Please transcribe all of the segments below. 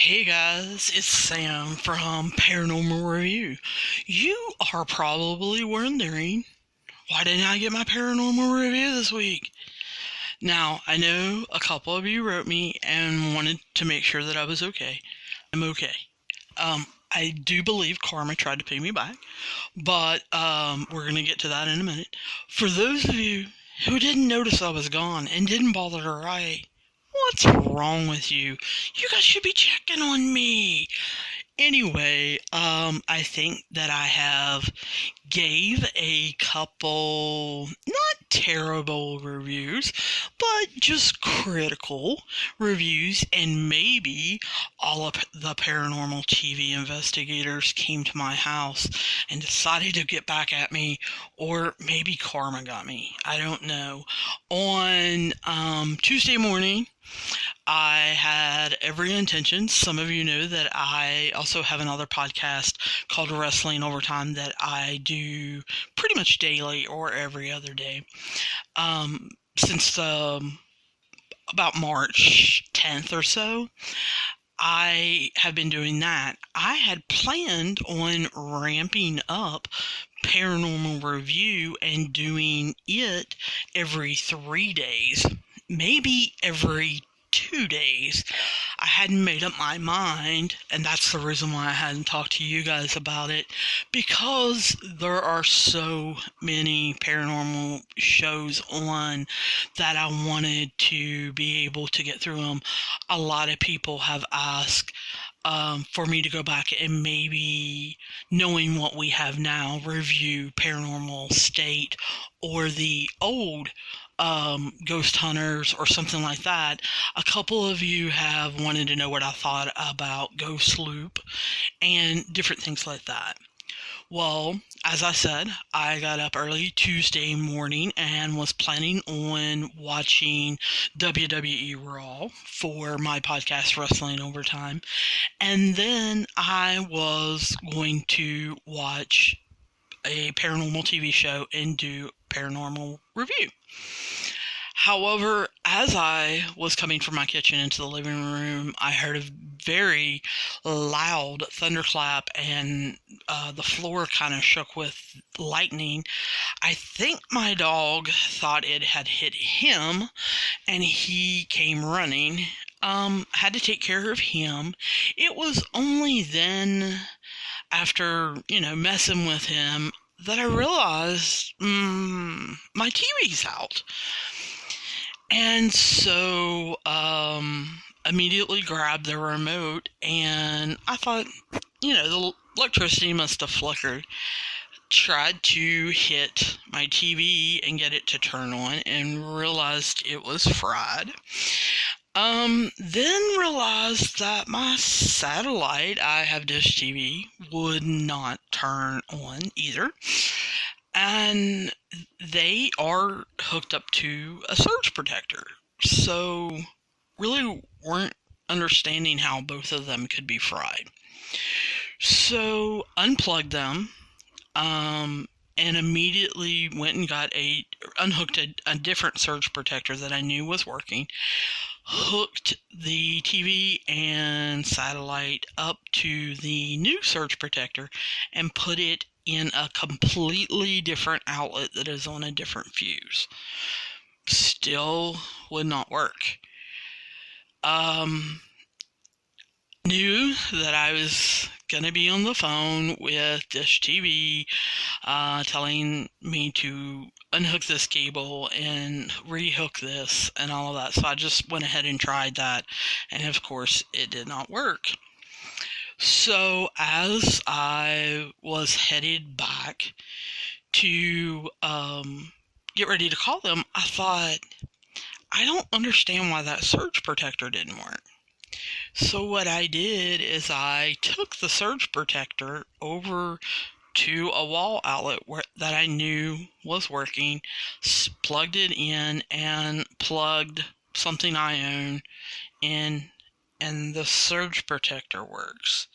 Hey guys, it's Sam from Paranormal Review. You are probably wondering, why didn't I get my paranormal review this week? Now, I know a couple of you wrote me and wanted to make sure that I was okay. I'm okay. I do believe karma tried to pay me back, but we're going to get to that in a minute. For those of you who didn't notice I was gone and didn't bother to write, what's wrong with you? You guys should be checking on me. Anyway, I think that I have gave a couple not terrible reviews, but just critical reviews, and maybe all of the paranormal TV investigators came to my house and decided to get back at me, or maybe karma got me. I don't know. On Tuesday morning, I had every intention. Some of you know that I also have another podcast called Wrestling Overtime that I do pretty much daily or every other day. Since about March 10th or so, I have been doing that. I had planned on ramping up Paranormal Review and doing it every 3 days, maybe every 2 days. I hadn't made up my mind, and that's the reason why I hadn't talked to you guys about it, because there are so many paranormal shows on that I wanted to be able to get through them. A lot of people have asked for me to go back and maybe, knowing what we have now, review Paranormal State or the old Ghost Hunters or something like that. A couple of you have wanted to know what I thought about Ghost Loop and different things like that. Well, as I said, I got up early Tuesday morning and was planning on watching WWE Raw for my podcast, Wrestling Overtime. And then I was going to watch a paranormal TV show and do paranormal review. However, as I was coming from my kitchen into the living room, I heard a very loud thunderclap, and the floor kind of shook with lightning. I think my dog thought it had hit him, and he came running. Had to take care of him. It was only then, after, messing with him, that I realized my TV's out. And so immediately grabbed the remote, and I thought, the electricity must have flickered. Tried to hit my TV and get it to turn on, and realized it was fried. Then realized that my satellite, I have Dish TV, would not turn on either. And they are hooked up to a surge protector. So really weren't understanding how both of them could be fried. So unplugged them, and immediately went and unhooked a different surge protector that I knew was working. Hooked the TV and satellite up to the new surge protector and put it in a completely different outlet that is on a different fuse. Still would not work. Knew that I was going to be on the phone with Dish TV, telling me to unhook this cable and rehook this and all of that. So I just went ahead and tried that, and of course it did not work. So as I was headed back to get ready to call them, I thought, I don't understand why that surge protector didn't work. So what I did is I took the surge protector over to a wall outlet that I knew was working, plugged it in, and plugged something I own in, and the surge protector works.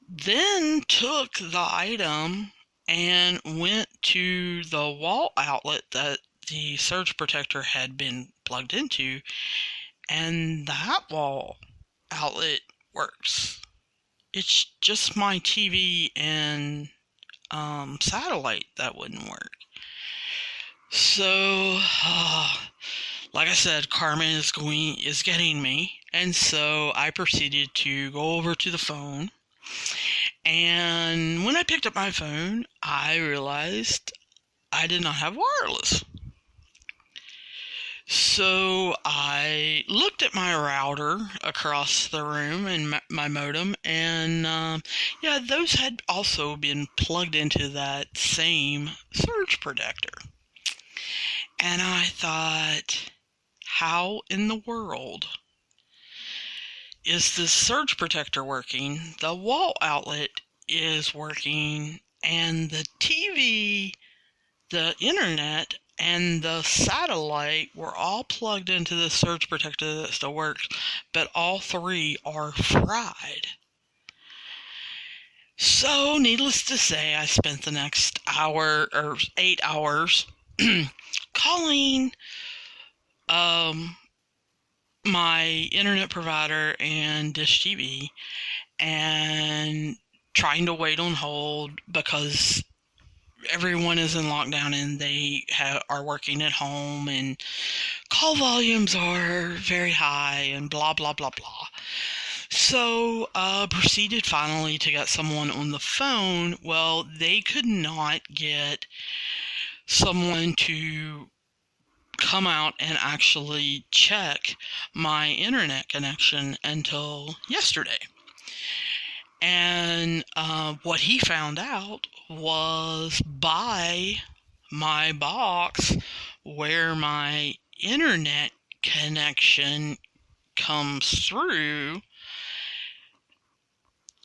Then took the item and went to the wall outlet that the surge protector had been plugged into, and that wall outlet works. It's just my TV and satellite that wouldn't work. So, like I said, karma is getting me, and so I proceeded to go over to the phone. And when I picked up my phone, I realized I did not have wireless. So I looked at my router across the room and my modem, and yeah, those had also been plugged into that same surge protector. And I thought, how in the world is this surge protector working? The wall outlet is working, and the TV, the internet, and the satellite were all plugged into the surge protector that still works, but all three are fried. So, needless to say, I spent the next hour or 8 hours calling my internet provider and Dish TV and trying to wait on hold because everyone is in lockdown and they are working at home and call volumes are very high and blah, blah, blah, blah. So, proceeded finally to get someone on the phone. Well, they could not get someone to come out and actually check my internet connection until yesterday. And what he found out was by my box where my internet connection comes through,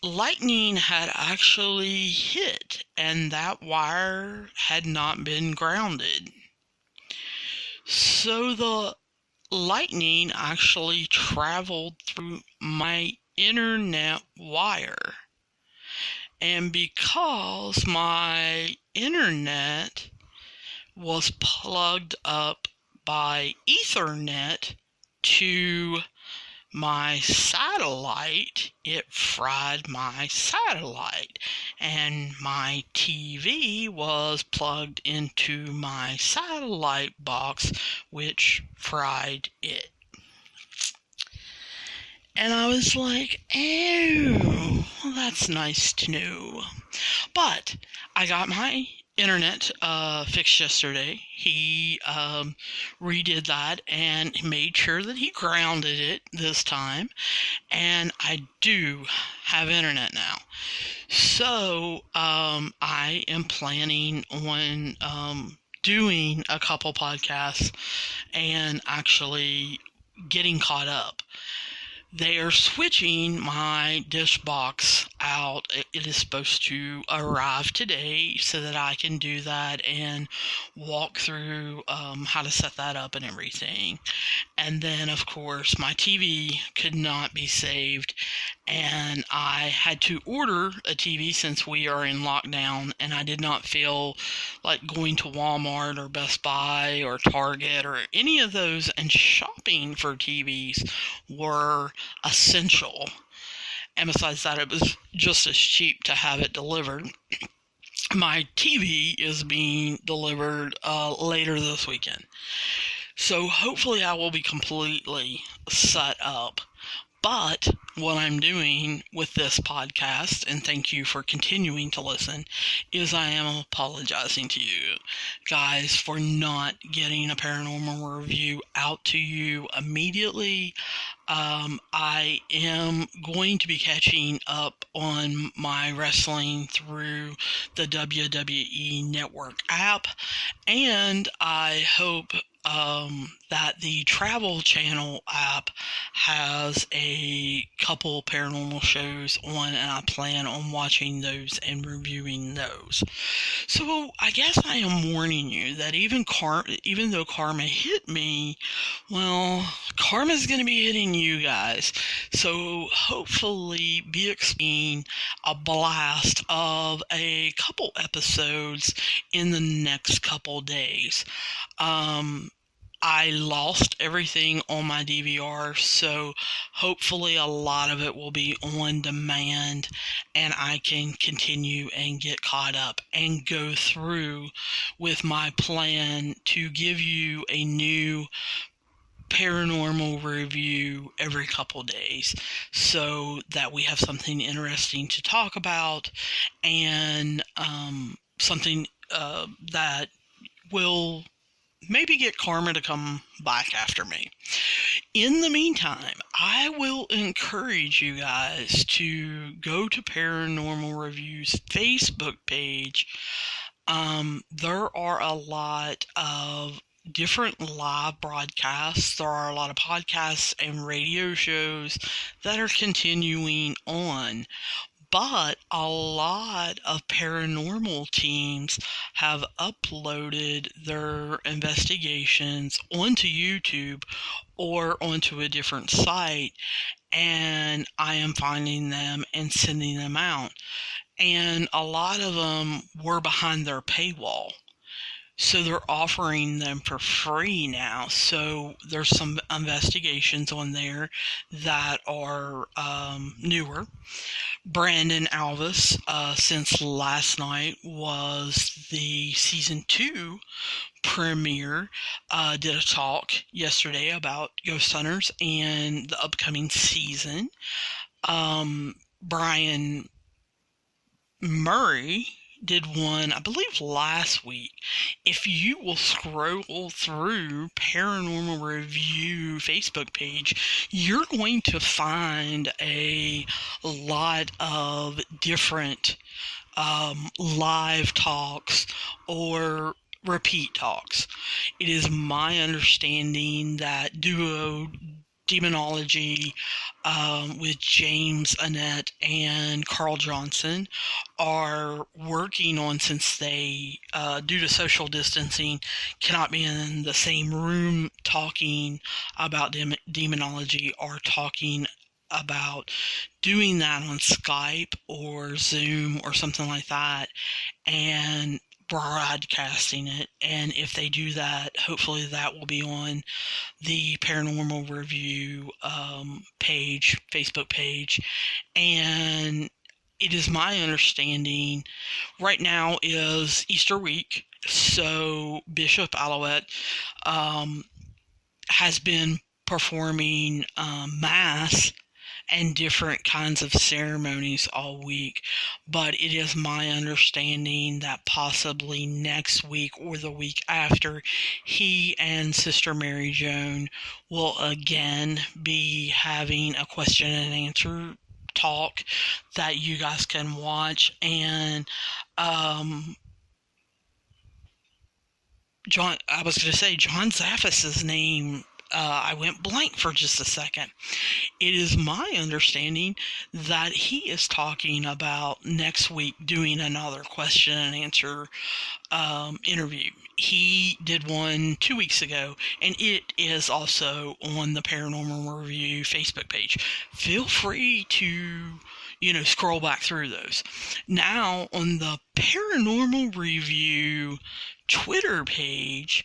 lightning had actually hit and that wire had not been grounded. So the lightning actually traveled through my internet wire. And because my internet was plugged up by Ethernet to my satellite, it fried my satellite, and my TV was plugged into my satellite box, which fried it. And I was like, oh, well, that's nice to know. But I got my internet fixed yesterday. He redid that and made sure that he grounded it this time. And I do have internet now. So I am planning on doing a couple podcasts and actually getting caught up. They are switching my dish box out. It is supposed to arrive today so that I can do that and walk through how to set that up and everything. And then, of course, my TV could not be saved, and I had to order a TV since we are in lockdown, and I did not feel like going to Walmart or Best Buy or Target or any of those and shopping for TVs were essential. And besides that, it was just as cheap to have it delivered. My TV is being delivered later this weekend. So hopefully I will be completely set up. But what I'm doing with this podcast, and thank you for continuing to listen, is I am apologizing to you guys for not getting a paranormal review out to you immediately. I am going to be catching up on my wrestling through the WWE Network app, and I hope that the Travel Channel app has a couple paranormal shows on, and I plan on watching those and reviewing those. So I guess I am warning you that even though karma hit me, well, karma's going to be hitting you guys. So hopefully be expecting a blast of a couple episodes in the next couple days. I lost everything on my DVR, so hopefully a lot of it will be on demand and I can continue and get caught up and go through with my plan to give you a new paranormal review every couple days so that we have something interesting to talk about and something that will maybe get karma to come back after me. In the meantime, I will encourage you guys to go to Paranormal Review's Facebook page. There are a lot of different live broadcasts. There are a lot of podcasts and radio shows that are continuing on. But a lot of paranormal teams have uploaded their investigations onto YouTube or onto a different site, and I am finding them and sending them out. And a lot of them were behind their paywall. So they're offering them for free now. So there's some investigations on there that are newer. Brandon Alvis, since last night was the season 2 premiere, did a talk yesterday about Ghost Hunters and the upcoming season. Brian Murray did one, I believe, last week. If you will scroll through Paranormal Review Facebook page, you're going to find a lot of different live talks or repeat talks. It is my understanding that Duo Demonology with James Annette and Carl Johnson are working on, since they, due to social distancing, cannot be in the same room talking about demonology, are talking about doing that on Skype or Zoom or something like that and broadcasting it. And if they do that, hopefully that will be on the Paranormal Review page, Facebook page. And it is my understanding right now is Easter week, so Bishop Alouette has been performing Mass and different kinds of ceremonies all week, but it is my understanding that possibly next week or the week after, he and Sister Mary Joan will again be having a question and answer talk that you guys can watch. And John Zaffis's name, I went blank for just a second. It is my understanding that he is talking about next week doing another question and answer interview. He did one 2 weeks ago, and it is also on the Paranormal Review Facebook page. Feel free to, scroll back through those. Now, on the Paranormal Review Twitter page,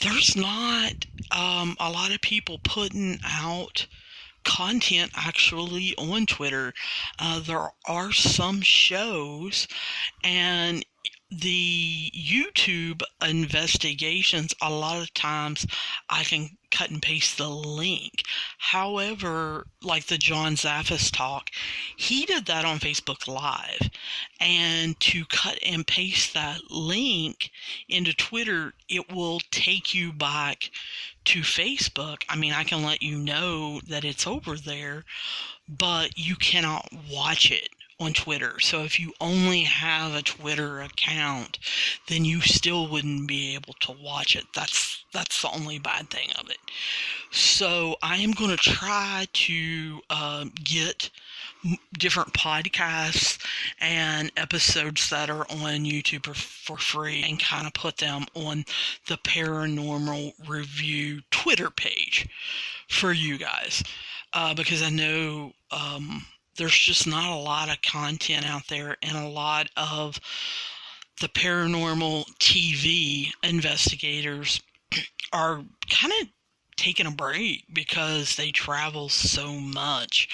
there's not a lot of people putting out content actually on Twitter. There are some shows, and the YouTube investigations, a lot of times I can cut and paste the link. However, like the John Zaffis talk, he did that on Facebook Live. And to cut and paste that link into Twitter, it will take you back to Facebook. I mean, I can let you know that it's over there, but you cannot watch it on Twitter. So if you only have a Twitter account, then you still wouldn't be able to watch it. That's the only bad thing of it. So I am going to try to get different podcasts and episodes that are on YouTube for free and kind of put them on the Paranormal Review Twitter page for you guys, because I know there's just not a lot of content out there, and a lot of the paranormal TV investigators are kind of taking a break because they travel so much.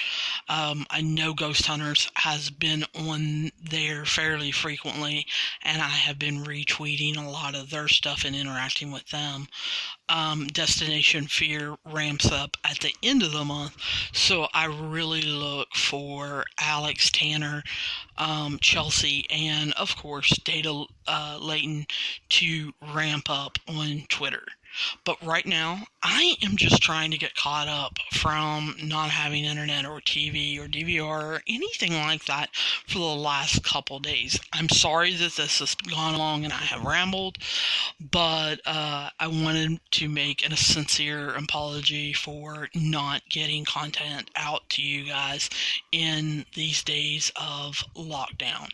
I know Ghost Hunters has been on there fairly frequently, and I have been retweeting a lot of their stuff and interacting with them. Destination Fear ramps up at the end of the month, so I really look for Alex, Tanner, Chelsea, and of course Data Layton to ramp up on Twitter. But right now, I am just trying to get caught up from not having internet or TV or DVR or anything like that for the last couple days. I'm sorry that this has gone long and I have rambled, but I wanted to make a sincere apology for not getting content out to you guys in these days of lockdown.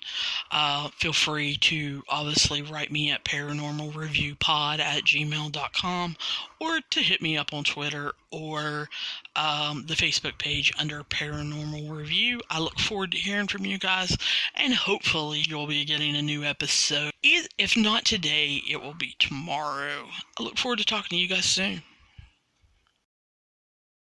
Feel free to obviously write me at paranormalreviewpod@gmail.com or to hit me up on Twitter or the Facebook page under Paranormal Review. I look forward to hearing from you guys, and hopefully you'll be getting a new episode. If not today, it will be tomorrow. I look forward to talking to you guys soon.